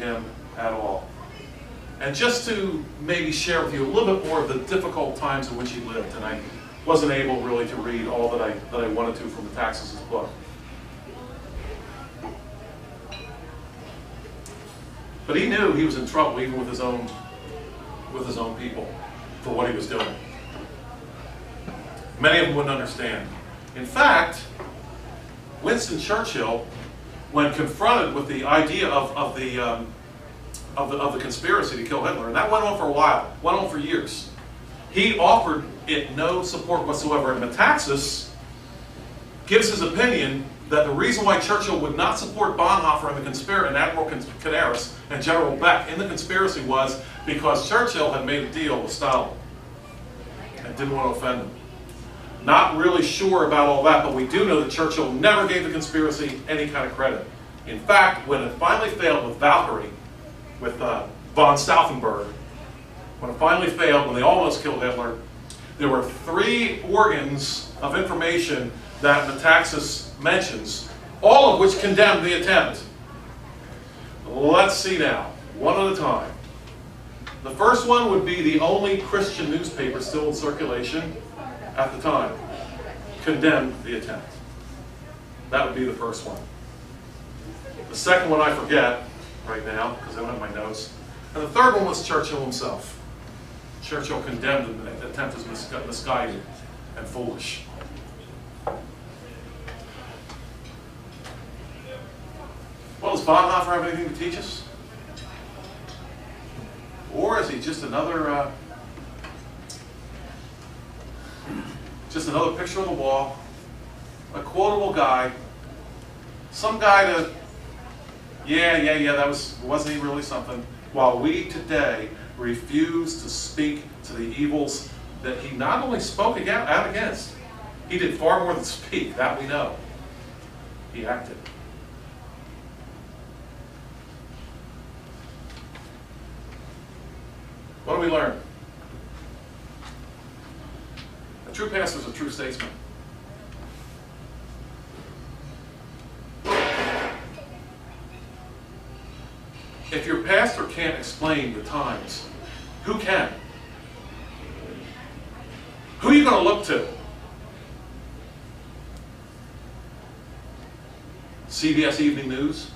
him at all. And just to maybe share with you a little bit more of the difficult times in which he lived, and I wasn't able really to read all that I wanted to from the Tacitus' book. But he knew he was in trouble even with his own people for what he was doing. Many of them wouldn't understand. In fact, Winston Churchill, when confronted with the idea of the conspiracy to kill Hitler, and that went on for a while, went on for years, he offered it no support whatsoever. And Metaxas gives his opinion that the reason why Churchill would not support Bonhoeffer and the conspiracy, and Admiral Canaris and General Beck in the conspiracy was because Churchill had made a deal with Stalin and didn't want to offend him. Not really sure about all that, but we do know that Churchill never gave the conspiracy any kind of credit. In fact, when it finally failed with Valkyrie, with von Stauffenberg, when it finally failed, when they almost killed Hitler, there were 3 organs of information that Metaxas mentions, all of which condemned the attempt. Let's see now, one at a time. The first one would be the only Christian newspaper still in circulation at the time, condemned the attempt. That would be the first one. The second one I forget right now, because I don't have my notes. And the third one was Churchill himself. Churchill condemned the attempt as misguided and foolish. Well, does Bonhoeffer have anything to teach us? Or is he just another picture on the wall, a quotable guy, some guy to, wasn't he really something? While we today refuse to speak to the evils that he not only spoke out against, he did far more than speak, that we know. He acted. What do we learn? A true pastor is a true statesman. If your pastor can't explain the times, who can? Who are you going to look to? CBS Evening News?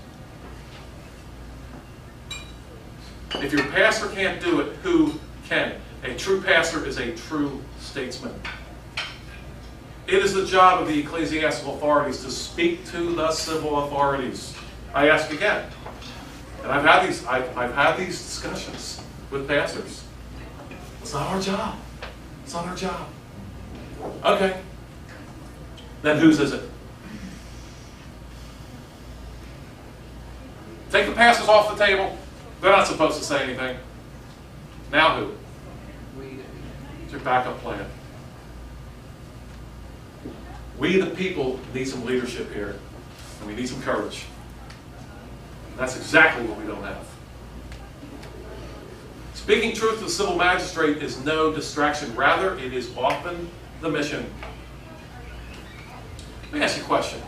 If your pastor can't do it, who can? A true pastor is a true statesman. It is the job of the ecclesiastical authorities to speak to the civil authorities. I ask again, and I've had these discussions with pastors. It's not our job. It's not our job. Okay. Then whose is it? Take the pastors off the table. They're not supposed to say anything. Now who? It's your backup plan. We, the people, need some leadership here, and we need some courage. And that's exactly what we don't have. Speaking truth to the civil magistrate is no distraction. Rather, it is often the mission. Let me ask you a question.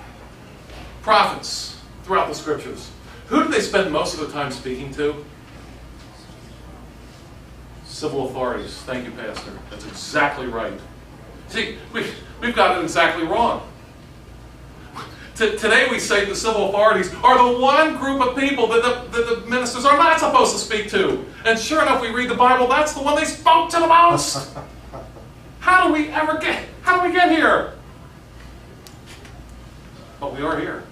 Prophets throughout the scriptures, who do they spend most of their time speaking to? Civil authorities. Thank you, Pastor. That's exactly right. See, we've got it exactly wrong. Today we say the civil authorities are the one group of people that the ministers are not supposed to speak to. And sure enough, we read the Bible, that's the one they spoke to the most. How do we get here? But we are here.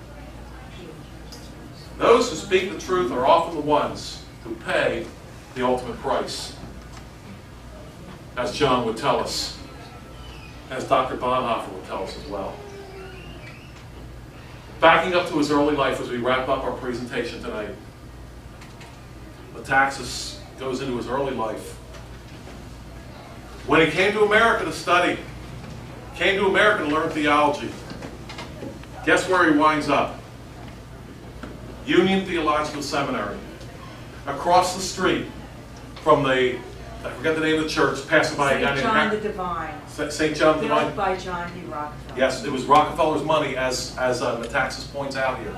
Those who speak the truth are often the ones who pay the ultimate price. As John would tell us, as Dr. Bonhoeffer would tell us as well. Backing up to his early life as we wrap up our presentation tonight, Metaxas goes into his early life. When he came to America to study, came to America to learn theology, guess where he winds up? Union Theological Seminary. Across the street from the, I forget the name of the church, passed by St. John the Divine. St. John the Divine. Built by John D. Rockefeller. Yes, it was Rockefeller's money, as Metaxas points out here.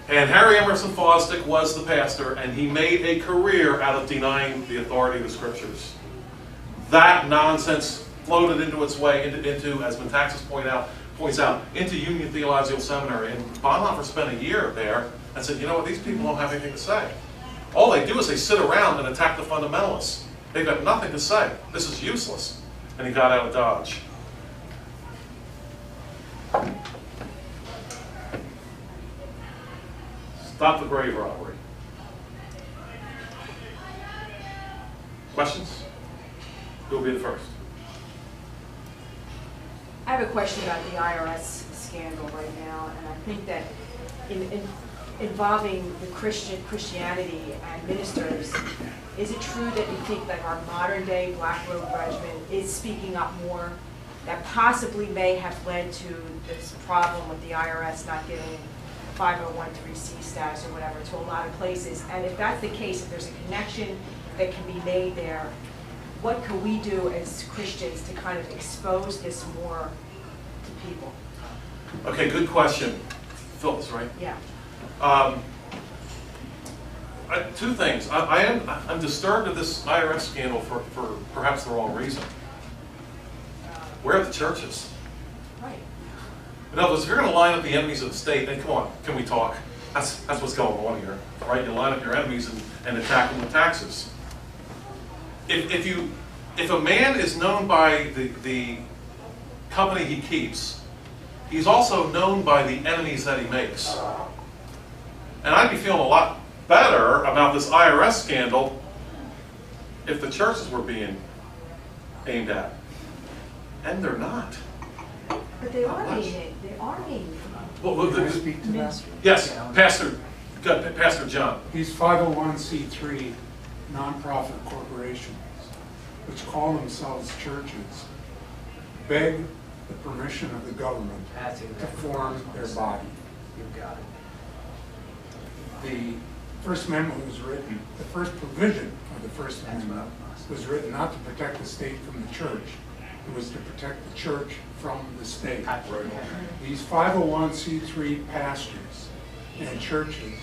And Harry Emerson Fosdick was the pastor, and he made a career out of denying the authority of the Scriptures. That nonsense floated into its way into as Metaxas points out, into Union Theological Seminary. And Bonhoeffer spent a year there and said, you know what, these people don't have anything to say. All they do is they sit around and attack the fundamentalists. They've got nothing to say. This is useless. And he got out of Dodge. Stop the grave robbery. Questions? Who will be the first? I have a question about the IRS scandal right now, and I think that involving the Christianity and ministers, is it true that you think that our modern day Black Robe Regiment is speaking up more, that possibly may have led to this problem with the IRS not giving 501(c) status or whatever to a lot of places? And if that's the case, if there's a connection that can be made there, what can we do as Christians to kind of expose this more to people? Okay, good question. Phyllis, right? Yeah. Two things. I'm disturbed at this IRS scandal for perhaps the wrong reason. Where are the churches? Right. In other words, if you're going to line up the enemies of the state, then come on, can we talk? That's what's going on here, right? You line up your enemies and attack them with taxes. If a man is known by the company he keeps, he's also known by the enemies that he makes. And I'd be feeling a lot better about this IRS scandal if the churches were being aimed at. And they're not. But they are being. They are being. Well, Can I speak to that? yes, Pastor John. These 501(c)(3) nonprofit corporations, which call themselves churches, beg the permission of the government to form their body. You've got it. The First Amendment was written, the first provision of the First Amendment was written not to protect the state from the church. It was to protect the church from the state. These 501(c)(3) pastors and churches,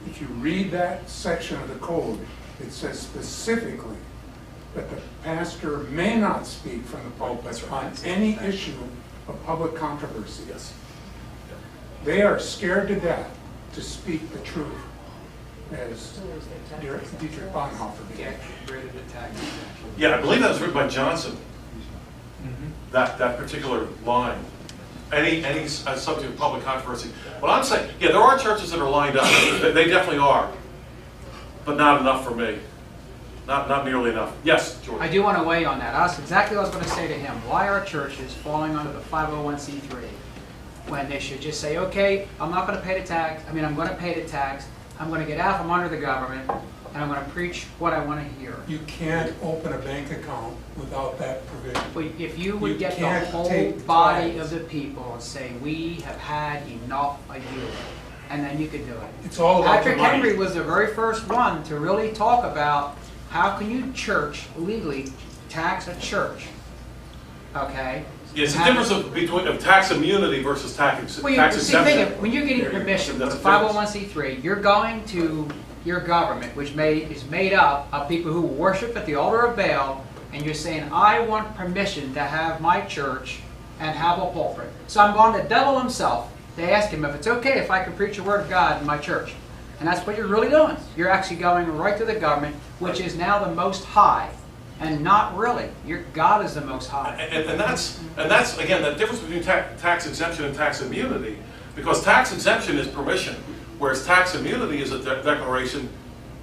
if you read that section of the code, it says specifically that the pastor may not speak from the pulpit on any issue of public controversy. Yes. They are scared to death to speak the truth, as Dietrich Bonhoeffer did. Yeah, I believe that was written by Johnson. That particular line. Any subject of public controversy. But I'm saying, yeah, there are churches that are lined up. They definitely are, but not enough for me. Not nearly enough. Yes, George. I do want to weigh on that. That's exactly what I was going to say to him. Why are churches falling under the 501(c)(3) when they should just say, okay, I'm not going to pay the tax. I mean, I'm going to pay the tax. I'm going to get out from under the government, and I'm going to preach what I want to hear. You can't open a bank account without that provision. But if you would get the can't whole take body tithes. of the people and say, we have had enough of you, and then you could do it. It's all about the Patrick money. Henry was the very first one to really talk about how can you legally tax a church, okay? Yeah, it's the difference between tax immunity versus tax exemption. Think of, when you're getting permission That's with a a difference. 501(c)(3), you're going to your government, which is made up of people who worship at the altar of Baal, and you're saying, I want permission to have my church and have a pulpit. So I'm going to the devil himself to ask him if it's okay if I can preach the word of God in my church. And that's what you're really doing. You're actually going right to the government, which is now the most high. And not really. Your God is the most high. And that's again the difference between tax exemption and tax immunity, because tax exemption is permission, whereas tax immunity is a declaration.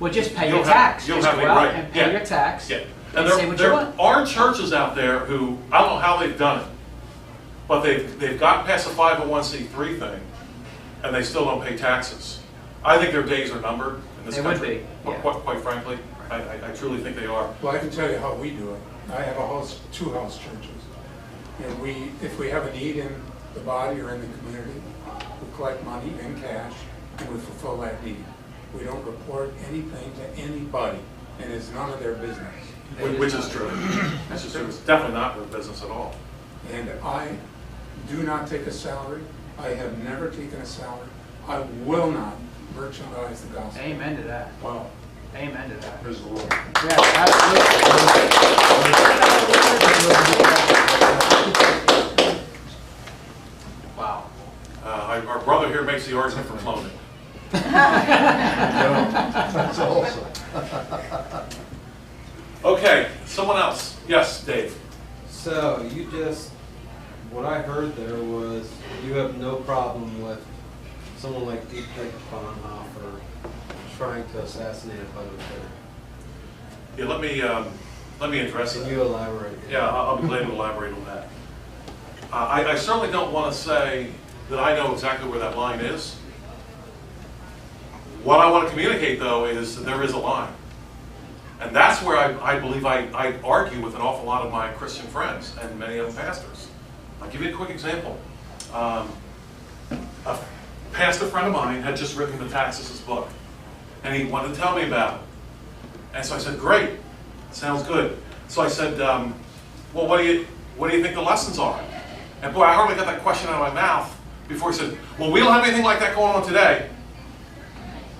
Well, just pay You'll your have- tax. you'll Just have go a out right. and pay Yeah. your tax. Yeah, And and say what you there want. are churches out there who I don't know how they've done it, but they've gotten past the 501(c)(3) thing, and they still don't pay taxes. I think their days are numbered in this They would country. be, yeah. Quite frankly, I truly think they are. Well, I can tell you how we do it. I have two house churches. And if we have a need in the body or in the community, we collect money in cash and we fulfill that need. We don't report anything to anybody, and it's none of their business. Which is true. Which is true. It's definitely not their business at all. And I do not take a salary. I have never taken a salary. I will not merchandise the gospel. Amen to that. Wow. Amen to that. Praise the Lord. Yeah, absolutely. Wow. Our brother here makes the argument for cloning. That's awesome. Okay, someone else. Yes, Dave. So you just, what I heard there was you have no problem with someone like Dietrich Bonhoeffer trying to assassinate a public figure. Yeah, let me address Can that. you elaborate? Yeah, I'll be glad to elaborate on that. I certainly don't want to say that I know exactly where that line is. What I want to communicate, though, is that there is a line. And that's where I believe I argue with an awful lot of my Christian friends and many of them pastors. I'll give you a quick example. A pastor friend of mine had just written the Taxis' book, and he wanted to tell me about it. And so I said, great, sounds good. So I said, well, what do you think the lessons are? And boy, I hardly got that question out of my mouth before he said, well, we don't have anything like that going on today.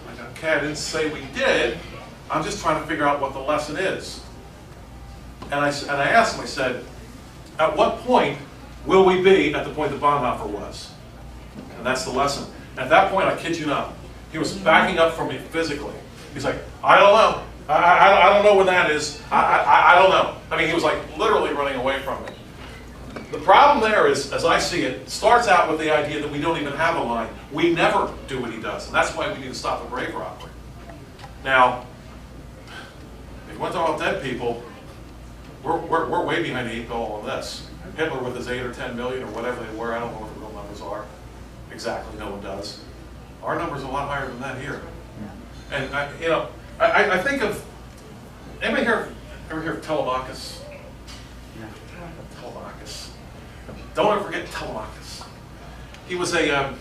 I said, okay, I didn't say we did. I'm just trying to figure out what the lesson is. And I asked him, I said, at what point will we be at the point that Bonhoeffer was? And that's the lesson. At that point, I kid you not, he was backing up from me physically. He's like, I don't know. I don't know when that is. I don't know. I mean, he was like literally running away from me. The problem there is, as I see it, starts out with the idea that we don't even have a line. We never do what he does, and that's why we need to stop the grave robbery. Now, if you want to talk about dead people, we're way behind the 8 ball on this. Hitler with his 8 or 10 million or whatever they were, I don't know what the real numbers are. Exactly, no one does. Our number's a lot higher than that here. And I think of, anybody ever hear of Telemachus? Telemachus. Don't ever forget Telemachus. He was a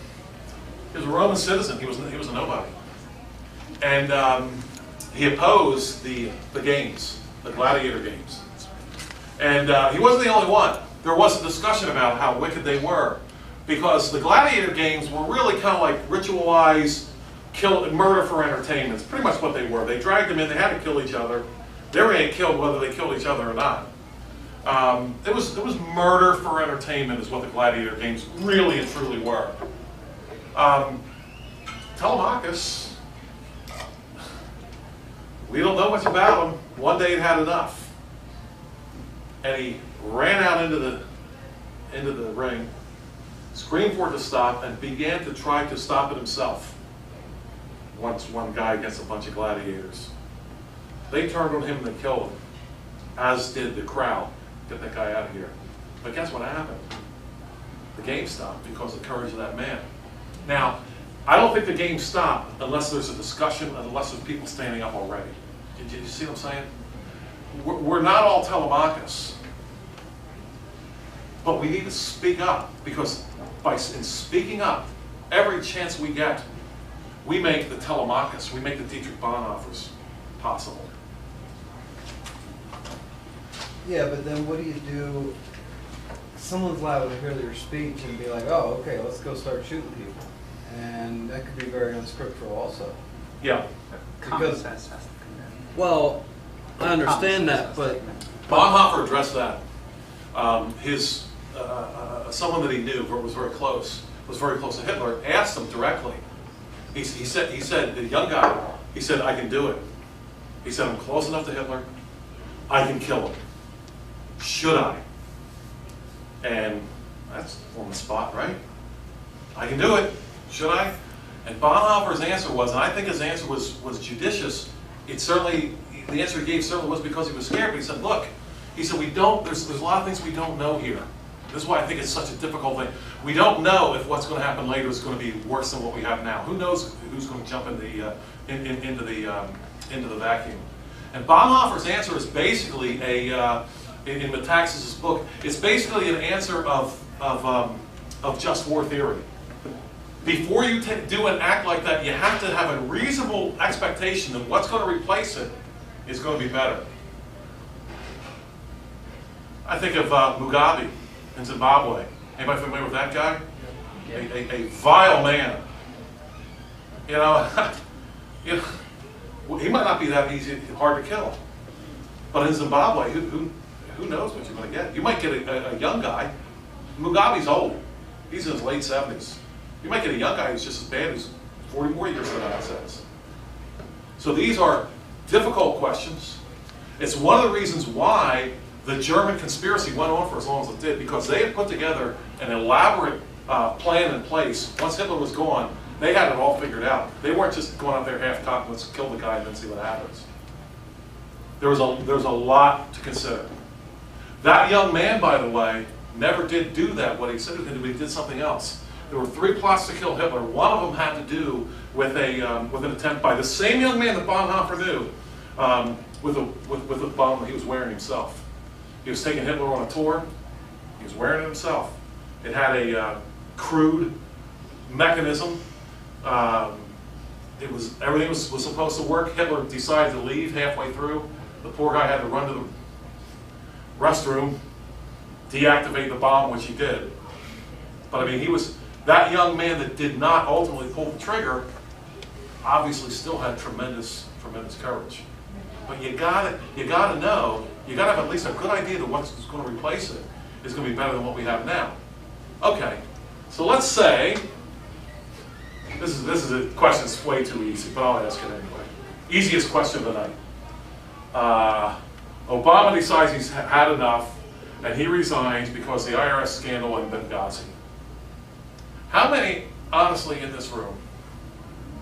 Roman citizen. He was a nobody, and he opposed the games, the gladiator games. And he wasn't the only one. There was a discussion about how wicked they were, because the gladiator games were really kind of like ritualized murder for entertainment. It's pretty much what they were. They dragged them in. They had to kill each other. They were going to get killed whether they killed each other or not. It was murder for entertainment is what the gladiator games really and truly were. Telemachus, we don't know much about him. One day he had enough, and he ran out into the ring, screamed for it to stop, and began to try to stop it himself. Once one guy against a bunch of gladiators. They turned on him and they killed him, as did the crowd. Get that guy out of here. But guess what happened? The game stopped because of the courage of that man. Now, I don't think the game stopped unless there's a discussion, unless there's people standing up already. Did you see what I'm saying? We're not all Telemachus. But we need to speak up, because in speaking up, every chance we get, we make the Telemachus, we make the Dietrich Bonhoeffers possible. Yeah, but then what do you do? Someone's liable to hear your speech and be like, oh, okay, let's go start shooting people. And that could be very unscriptural also. Yeah. Common Because- sense has to come in. Well, I understand that, but Bonhoeffer addressed that. Someone that he knew was very close to Hitler, asked him directly. He said, the young guy, he said, I can do it. He said, I'm close enough to Hitler, I can kill him. Should I? And that's on the spot, right? I can do it. Should I? And Bonhoeffer's answer was, and I think his answer was judicious. The answer he gave certainly was because he was scared, but he said, look, he said, there's a lot of things we don't know here. This is why I think it's such a difficult thing. We don't know if what's going to happen later is going to be worse than what we have now. Who knows who's going to jump into the vacuum? And Bonhoeffer's answer is basically in Metaxas' book, it's basically an answer of just war theory. Before you do an act like that, you have to have a reasonable expectation that what's going to replace it is going to be better. I think of Mugabe in Zimbabwe. Anybody familiar with that guy? A vile man. You know, you know, he might not be that easy, hard to kill. But in Zimbabwe, who knows what you're going to get? You might get a young guy. Mugabe's old. He's in his late 70s. You might get a young guy who's just as bad as 40 more years than that says. So these are difficult questions. It's one of the reasons why the German conspiracy went on for as long as it did, because they had put together an elaborate plan in place. Once Hitler was gone, they had it all figured out. They weren't just going out there half-cocked, let's kill the guy and then see what happens. There was a lot to consider. That young man, by the way, never did do that, what he said he was going to do, but he did something else. There were 3 plots to kill Hitler. One of them had to do with an attempt by the same young man that Bonhoeffer knew, with a bomb that he was wearing himself. He was taking Hitler on a tour. He was wearing it himself. It had a crude mechanism. Everything was supposed to work. Hitler decided to leave halfway through. The poor guy had to run to the restroom, deactivate the bomb, which he did. But I mean, he was that young man that did not ultimately pull the trigger. Obviously, still had tremendous courage. But you gotta know, you gotta have at least a good idea that what's going to replace it is going to be better than what we have now. Okay, so let's say this is a question that's way too easy, but I'll ask it anyway. Easiest question of the night. Obama decides he's had enough, and he resigns because the IRS scandal in Benghazi. How many, honestly, in this room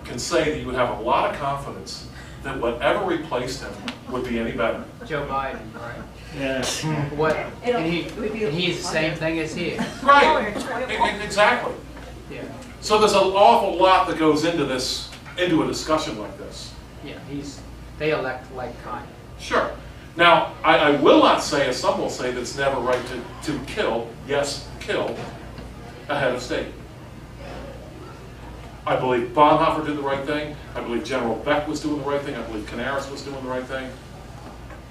can say that you would have a lot of confidence that whatever replaced him would be any better? Joe Biden, right? Yeah. What? And he's the same thing as he is. Right. Exactly. Yeah. So there's an awful lot that goes into this, into a discussion like this. Yeah. They elect like kind. Sure. Now, I will not say, as some will say, that it's never right to kill, yes, kill, a head of state. I believe Bonhoeffer did the right thing. I believe General Beck was doing the right thing. I believe Canaris was doing the right thing.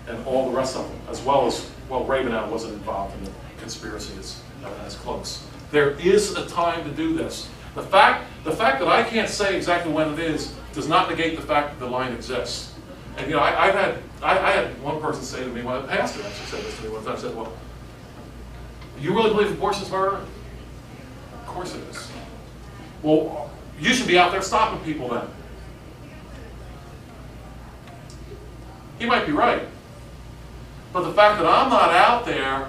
And all the rest of them, as well as, well, Ravenel wasn't involved in the conspiracy as close. There is a time to do this. The fact that I can't say exactly when it is does not negate the fact that the line exists. And you know, I had one person say to me, well, a pastor actually said this to me one time. I said, well, you really believe abortion's murder? Of course it is. Well, you should be out there stopping people then. He might be right. But the fact that I'm not out there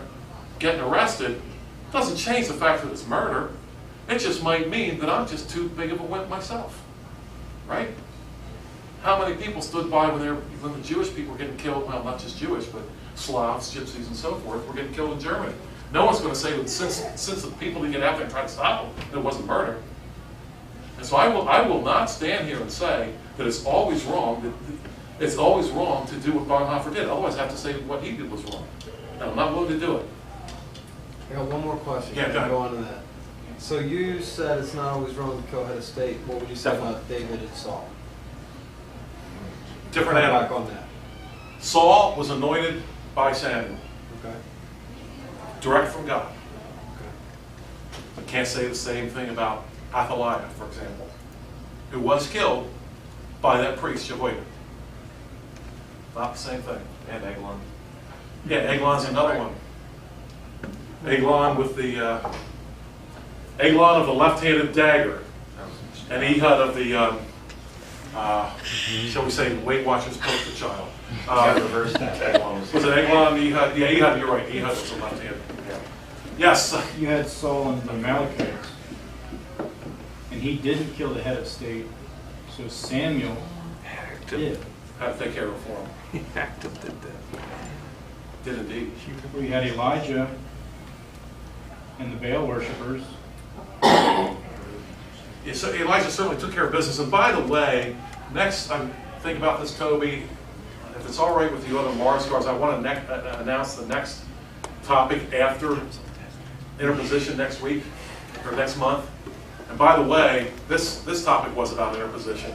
getting arrested doesn't change the fact that it's murder. It just might mean that I'm just too big of a wimp myself. Right? How many people stood by when the Jewish people were getting killed? Well, not just Jewish, but Slavs, Gypsies, and so forth were getting killed in Germany. No one's going to say that since the people didn't get out there and try to stop them, that it wasn't murder. And so I will not stand here and say that it's always wrong. It's always wrong to do what Bonhoeffer did. Otherwise, I have to say what he did was wrong. And I'm not willing to do it. I got one more question. Yeah, go ahead. Go on to that. So you said it's not always wrong to kill head of state. What would you say about David and Saul? Different Come animal. back on that. Saul was anointed by Samuel, Okay. direct from God. Okay. I can't say the same thing about Athaliah, for example, who was killed by that priest, Jehoiada. Not the same thing. And Eglon. Yeah, Eglon's another one. Eglon with the Eglon of the left-handed dagger, and Ehud of the shall we say Weight Watchers poster child. Reverse that. Eglon Was it Eglon? Ehud? Yeah, Ehud. You're right. Ehud was the left-handed. Yeah. Yes. You had Saul and the Amalekites, and he didn't kill the head of state, so Samuel did. Had to take care of it for him. He acted did that. Did indeed. We had Elijah and the Baal worshippers. Yeah, so Elijah certainly took care of business. And by the way, next, I'm thinking about this, Toby. If it's all right with you other Mars guards, I want to announce the next topic after interposition next week or next month. And by the way, this topic was about interposition.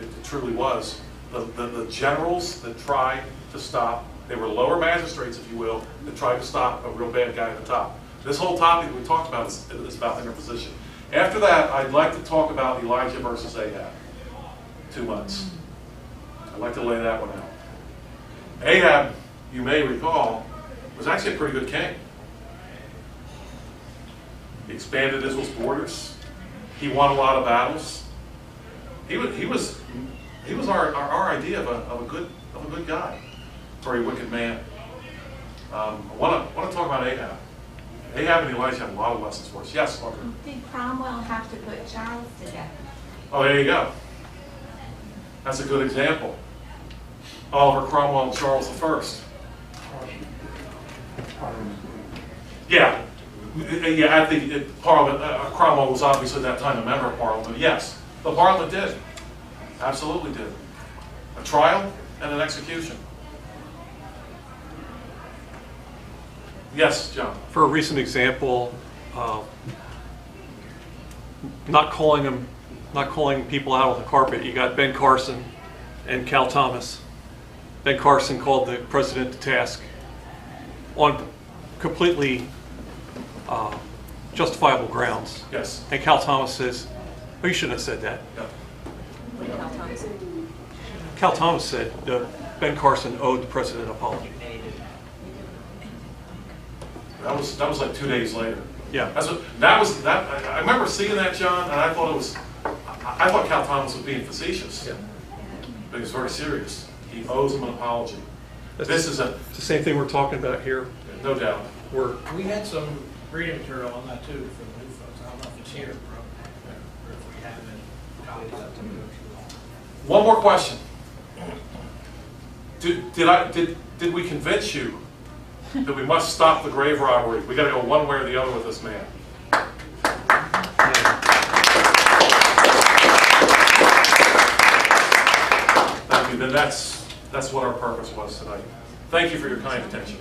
It truly was. The generals that tried to stop, they were lower magistrates, if you will, that tried to stop a real bad guy at the top. This whole topic we talked about is about interposition. After that, I'd like to talk about Elijah versus Ahab. 2 months. I'd like to lay that one out. Ahab, you may recall, was actually a pretty good king. He expanded Israel's borders. He won a lot of battles. He was our idea of a good guy for a wicked man. I want to talk about Ahab. Ahab and Elijah have a lot of lessons for us. Yes, Margaret. Did Cromwell have to put Charles to death? Oh, there you go. That's a good example. Oliver Cromwell and Charles I. Yeah. Yeah, I think Parliament, Cromwell was obviously at that time a member of Parliament. Yes, the Parliament did. Absolutely did. A trial and an execution. Yes, John. For a recent example, not calling people out on the carpet, you got Ben Carson and Cal Thomas. Ben Carson called the president to task on completely justifiable grounds. Yes. And Cal Thomas says, "Oh, you shouldn't have said that." Yeah. Cal Thomas said Ben Carson owed the president an apology. That was like 2 days later. Yeah. I remember seeing that, John, and I thought Cal Thomas was being facetious. Yeah. But he's very serious. He owes him an apology. It's This is the same thing we're talking about here. no doubt. We had some reading material on that too from the new folks. I don't know if it's here, or if we have it. Copies of it. One more question. Did we convince you that we must stop the grave robbery? We got to go one way or the other with this man. Thank you. Then that's what our purpose was tonight. Thank you for your kind attention.